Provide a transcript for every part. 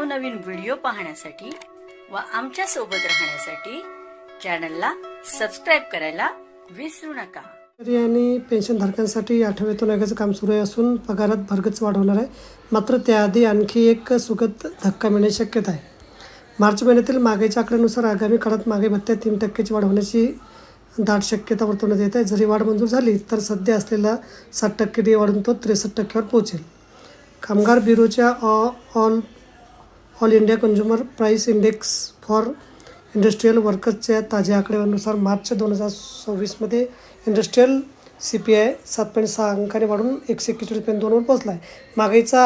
नवनवीन व्हिडिओ पाहण्यासाठी व आमच्या सोबत राहण्यासाठी चॅनलला सबस्क्राइब करायला विसरू नका। आणि पेन्शनधारकांसाठी 8व्या वेतन आयोगाचं काम सुरू आहे असून पगारात भरगच वाढ होणार आहे। मात्र त्याआधी आणखी एक सुखद धक्का मिळण्याची शक्यता आहे। मार्च महिन्यातील महागाईच्या आकड्यानुसार आगामी काळात महागाई भत्त्यात 3% वाढ होण्याची दाट शक्यता वर्तवण्यात येत आहे। जरी वाढ मंजूर झाली तर सध्या असलेला 7% डी वाढून तो 63%वर पोहोचेल। कामगार ब्युरोच्या all India consumer price index for industrial वर्कर्सच्या ताज्या आकड्यानुसार मार्च 2024मध्ये इंडस्ट्रियल CPI 7.6 अंकाने वाढून 141.2वर पोहोचला आहे। महागाईचा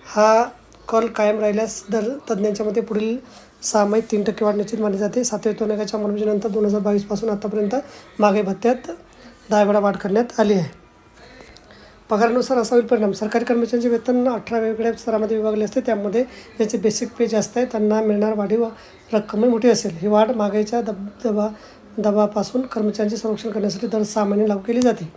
हा कल कायम राहिल्यास दर तज्ज्ञांच्या मते पुढील 6 महिन्यात 3% वाढ निश्चित मानली जाते। 7व्या वेतन आयोगाच्या अंमलबजावणीनंतर 2022 पासून आतापर्यंत महागाई भत्त्यात 10 वेळा वाढ करण्यात आली आहे। पगारानुसार असा होईल परिणाम। सरकारी कर्मचाऱ्यांचे वेतन 18 वेगवेगळ्या स्तरामध्ये विभागले असते। त्यामध्ये ज्याचे बेसिक पे जास्त आहे त्यांना मिळणार वाढीव रक्कमही मोठी असेल। ही वाढ महागाईच्या दबावापासून कर्मचाऱ्यांचे संरक्षण करण्यासाठी दर 6 महिने लागू केली जाते।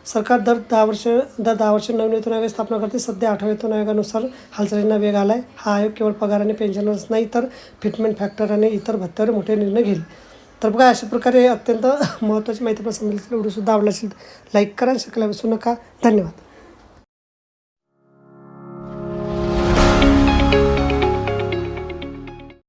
सरकार दर 10 वर्ष नवीन वेतन आयोग स्थापना करते। सध्या 8व्या वेतन आयोगानुसार हालचालींना वेग आला आहे। हा आयोग केवळ पगार आणि पेन्शनच नाही तर फिटमेंट फॅक्टर आणि इतर भत्त्यावर मोठे निर्णय घेईल। तर बघा, अशा प्रकारे अत्यंत महत्त्वाची माहिती आपण समजली. व्हिडिओसुद्धा आवडला असेल लाईक करा, शिकायला विसरू नका। धन्यवाद।